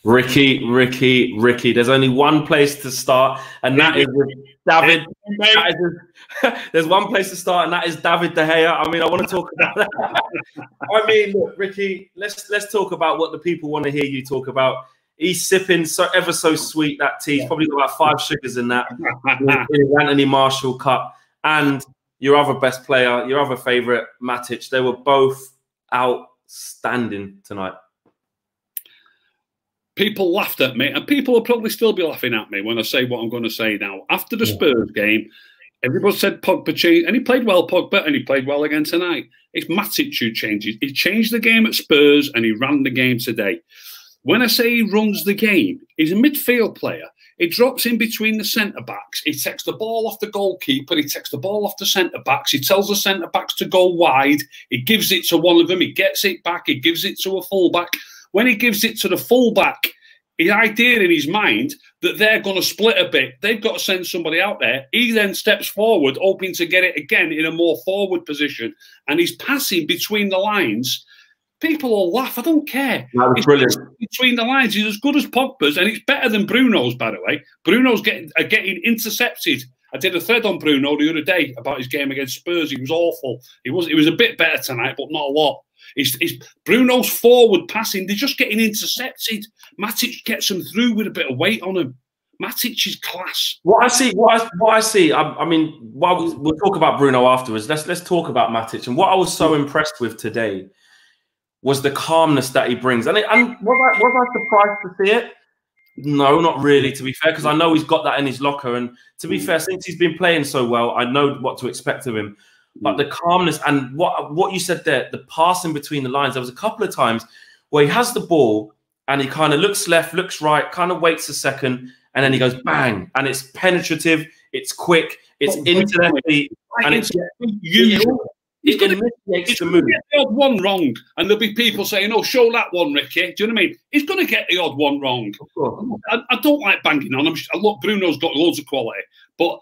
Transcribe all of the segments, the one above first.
Ricky. There's only one place to start, and that is with David. There's one place to start, and that is David De Gea. I mean, I want to talk about that. I mean, look, Ricky, let's talk about what the people want to hear you talk about. He's sipping ever so sweet, that tea. He's probably got about 5 sugars in that. In Anthony Marshall Cup. And your other best player, your other favourite, Matic, they were both outstanding tonight. People laughed at me, and people will probably still be laughing at me when I say what I'm going to say now. After the Spurs game, everybody said Pogba changed, and he played well, Pogba, and he played well again tonight. It's Matic who changes. He changed the game at Spurs, and he ran the game today. When I say he runs the game, he's a midfield player. He drops in between the centre-backs. He takes the ball off the goalkeeper. He takes the ball off the centre-backs. He tells the centre-backs to go wide. He gives it to one of them. He gets it back. He gives it to a full-back. When he gives it to the full-back, the idea in his mind that they're going to split a bit, they've got to send somebody out there. He then steps forward, hoping to get it again in a more forward position. And he's passing between the lines. People will laugh. I don't care. That was brilliant. Between the lines, he's as good as Pogba's, and it's better than Bruno's, by the way. Bruno's getting intercepted. I did a thread on Bruno the other day about his game against Spurs. He was awful. He was a bit better tonight, but not a lot. Bruno's forward passing, they're just getting intercepted. Matic gets them through with a bit of weight on him. Matic is class. What I see. I mean, we'll talk about Bruno afterwards. Let's talk about Matic. And what I was so impressed with today was the calmness that he brings. And was I surprised to see it? No, not really, to be fair, because I know he's got that in his locker. And to be fair, since he's been playing so well, I know what to expect of him. But the calmness and what you said there, the passing between the lines, there was a couple of times where he has the ball and he kind of looks left, looks right, kind of waits a second, and then he goes bang. And it's penetrative, it's quick, it's into their feet, and it's He's going to get the odd one wrong, and there'll be people saying, "Oh, show that one, Ricky." Do you know what I mean? He's going to get the odd one wrong. I don't like banging on him. Look, Bruno's got loads of quality, but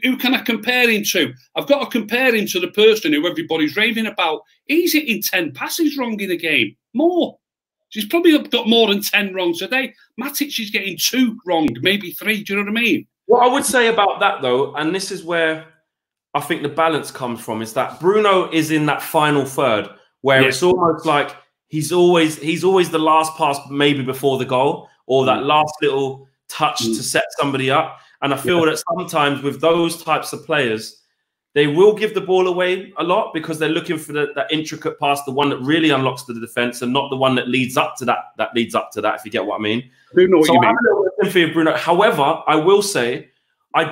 who can I compare him to? I've got to compare him to the person who everybody's raving about. He's hitting 10 passes wrong in a game. More. He's probably got more than 10 wrong today. Matic is getting 2 wrong, maybe 3. Do you know what I mean? What I would say about that, though, and this is where I think the balance comes from, is that Bruno is in that final third where it's almost like he's always the last pass maybe before the goal, or that last little touch to set somebody up. And I feel that sometimes with those types of players, they will give the ball away a lot because they're looking for that intricate pass, the one that really unlocks the defense, and not the one that leads up to that. If you get what I mean. I know what you mean. I'm a little bit sympathy with Bruno. However, I will say I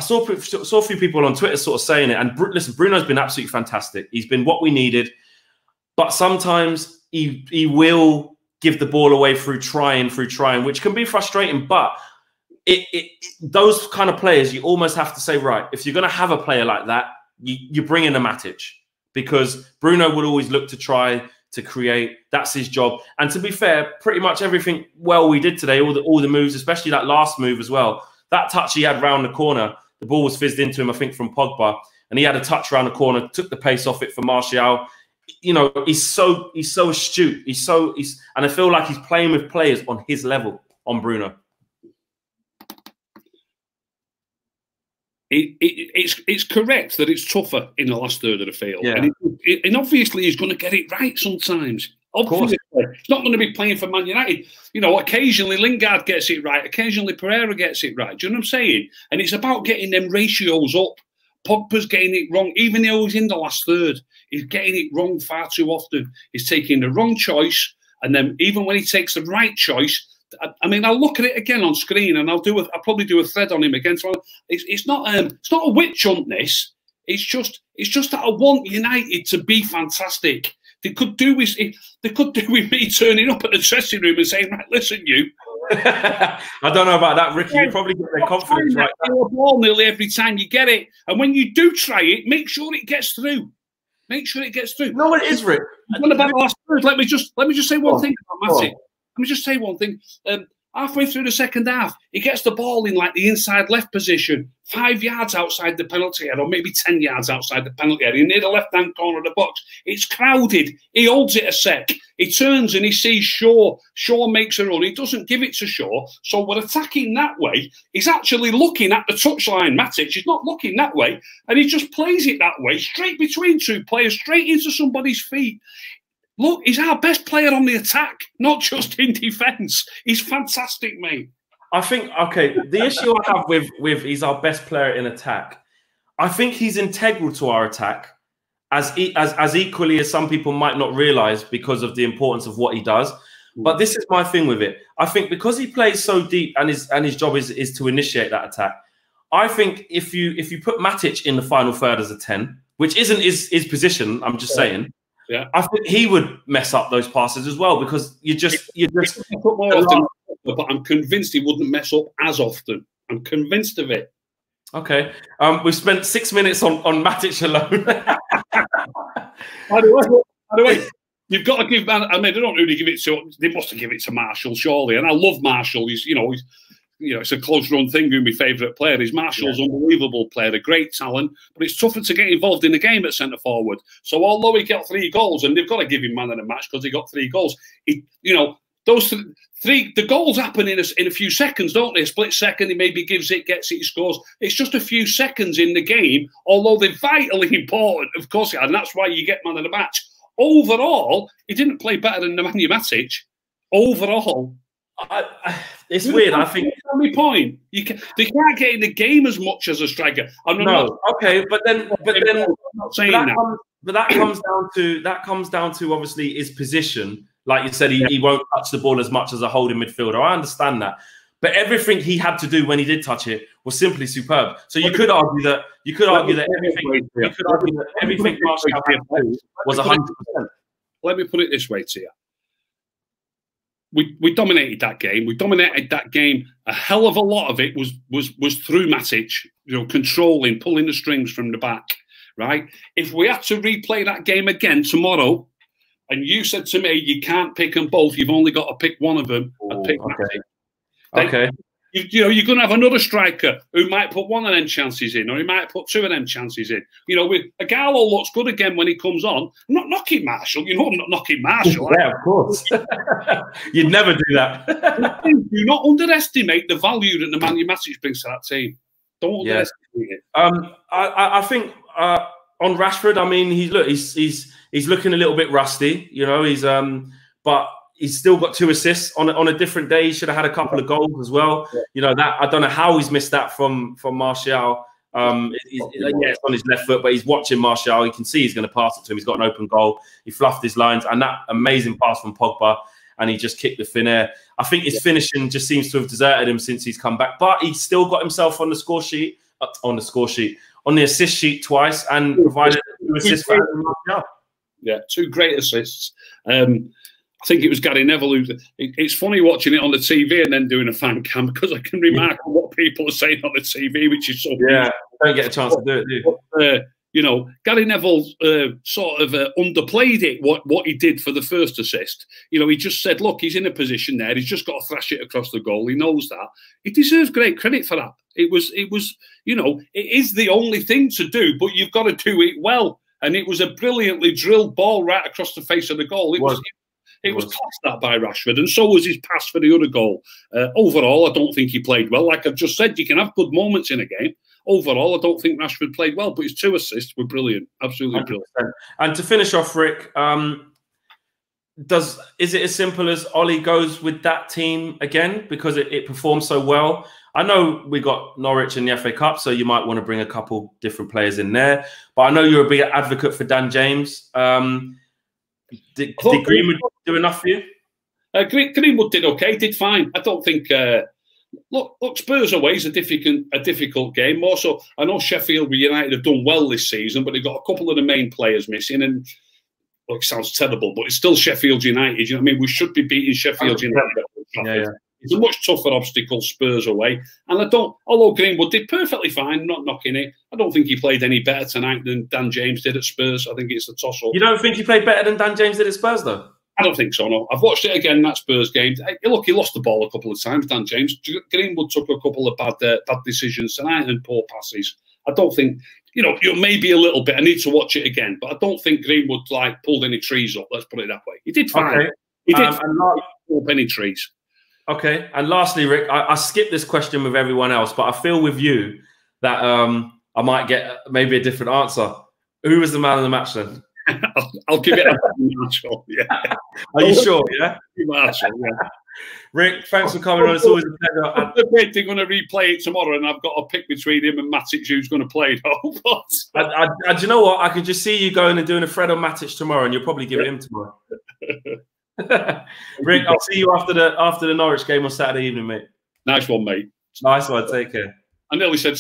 saw a few people on Twitter sort of saying it. And listen, Bruno's been absolutely fantastic. He's been what we needed. But sometimes he will give the ball away through trying, which can be frustrating. But those kind of players, you almost have to say, right, if you're going to have a player like that, you bring in a Matic, because Bruno would always look to try to create. That's his job. And to be fair, pretty much everything we did today, all the moves, especially that last move as well. That touch he had round the corner, the ball was fizzed into him, I think, from Pogba, and he had a touch around the corner, took the pace off it for Martial. You know, he's so astute. And I feel like he's playing with players on his level, on Bruno. It's correct that it's tougher in the last third of the field, and obviously he's going to get it right sometimes. Obviously, he's not going to be playing for Man United. You know, occasionally Lingard gets it right, occasionally Pereira gets it right. Do you know what I'm saying? And it's about getting them ratios up. Pogba's getting it wrong, even though he's in the last third. He's getting it wrong far too often. He's taking the wrong choice, and then even when he takes the right choice, I mean, I'll look at it again on screen, and I'll probably do a thread on him again. So it's not a witch hunt. This it's just that I want United to be fantastic. They could do with me turning up at the dressing room and saying, "Right, listen, you." I don't know about that, Ricky. You probably get their confidence right. You ball nearly every time you get it, and when you do try it, make sure it gets through. Make sure it gets through. No, what it is, Rick. What about the last word? Let me just say one thing about Matic. Let me just say one thing. Halfway through the second half, he gets the ball in like the inside left position, 5 yards outside the penalty area, or maybe 10 yards outside the penalty area, near the left-hand corner of the box. It's crowded. He holds it a sec. He turns and he sees Shaw. Shaw makes a run. He doesn't give it to Shaw. So we're attacking that way. He's actually looking at the touchline, Matic. He's not looking that way. And he just plays it that way, straight between two players, straight into somebody's feet. Look, he's our best player on the attack, not just in defence. He's fantastic, mate. I think, okay, the issue I have with he's our best player in attack, I think he's integral to our attack as equally as some people might not realise because of the importance of what he does. But this is my thing with it. I think because he plays so deep and his job is to initiate that attack, I think if you put Matic in the final third as a 10, which isn't his position, I'm just saying, yeah, I think he would mess up those passes as well because you just put more often, but I'm convinced he wouldn't mess up as often. I'm convinced of it. Okay, we've spent 6 minutes on Matic alone. By the way, you've got to give man. I mean, they don't really give it to. They must have given it to Marshall, surely. And I love Marshall. He's it's a close run thing. Who's my favourite player? Is Marshall's unbelievable player, a great talent, but it's tougher to get involved in the game at centre forward. So although he got 3 goals, and they've got to give him man of the match because he got 3 goals. Those three, the goals happen in a few seconds, don't they? A split second, he maybe gives it, gets it, he scores. It's just a few seconds in the game, although they're vitally important, of course, and that's why you get man of the match. Overall, he didn't play better than Nemanja Matic. Overall. It's weird. I think my point. They can't get in the game as much as a striker. Okay, but then I'm not saying that. But that comes down to obviously his position. Like you said, he won't touch the ball as much as a holding midfielder. I understand that, but everything he had to do when he did touch it was simply superb. So you could argue that everything Martial had to do was 100%. Let me put it this way to you. We dominated that game. We dominated that game. A hell of a lot of it was through Matic, controlling, pulling the strings from the back, right? If we had to replay that game again tomorrow, and you said to me, you can't pick them both, you've only got to pick one of them, I'd pick Matic. Okay. You're going to have another striker who might put one of them chances in, or he might put 2 of them chances in. Ighalo looks good again when he comes on. I'm not knocking Marshall. I'm not knocking Marshall. Yeah, of course. You'd never do that. Do not underestimate the value that Nemanja Matic brings to that team. Don't underestimate it. I think on Rashford, I mean, he's looking a little bit rusty. But he's still got 2 assists on a different day. He should have had a couple of goals as well. That I don't know how he's missed that from Martial. It's on his left foot, but he's watching Martial. He can see he's going to pass it to him. He's got an open goal. He fluffed his lines, and that amazing pass from Pogba, and he just kicked the thin air. I think his finishing just seems to have deserted him since he's come back, but he's still got himself on the assist sheet twice, and provided 2 assists for Martial. Yeah, 2 great assists. I think it was Gary Neville. It's funny watching it on the TV and then doing a fan cam because I can remark on what people are saying on the TV, which is so don't get a chance to do it, do you? Gary Neville sort of underplayed it, what he did for the first assist. He just said, look, he's in a position there. He's just got to thrash it across the goal. He knows that. He deserves great credit for that. It is the only thing to do, but you've got to do it well. And it was a brilliantly drilled ball right across the face of the goal. It was classed that by Rashford, and so was his pass for the other goal. Overall, I don't think he played well. Like I've just said, you can have good moments in a game. Overall, I don't think Rashford played well, but his 2 assists were brilliant, absolutely 100%. Brilliant. And to finish off, Rick, is it as simple as Ollie goes with that team again because it performed so well? I know we got Norwich in the FA Cup, so you might want to bring a couple different players in there. But I know you're a big advocate for Dan James. Did Greenwood do enough for you? Greenwood did okay, did fine. I don't think. Look, Spurs away is a difficult game. Also, I know Sheffield United have done well this season, but they've got a couple of the main players missing. And it sounds terrible, but it's still Sheffield United. You know what I mean? We should be beating Sheffield United. Yeah. It's a much tougher obstacle, Spurs away. And although Greenwood did perfectly fine, not knocking it, I don't think he played any better tonight than Dan James did at Spurs. I think it's a toss-up. You don't think he played better than Dan James did at Spurs, though? I don't think so, no. I've watched it again, that Spurs game. Look, he lost the ball a couple of times, Dan James. Greenwood took a couple of bad decisions tonight and poor passes. I don't think, maybe a little bit. I need to watch it again, but I don't think Greenwood pulled any trees up, let's put it that way. He did fine. Okay. He did pull up any trees. Okay. And lastly, Rick, I skipped this question with everyone else, but I feel with you that I might get maybe a different answer. Who was the man of the match then? I'll give it a Marshall. Yeah. Are you sure? Yeah. Marshall. Yeah. Rick, thanks for coming on. It's always a pleasure. They're going to replay it tomorrow, and I've got to pick between him and Matic who's going to play it. Do you know what? I can just see you going and doing a Fred on Matic tomorrow, and you'll probably give it him tomorrow. Rick, I'll see you after the Norwich game on Saturday evening, mate. Nice one, mate. Nice one. Take care. I nearly said.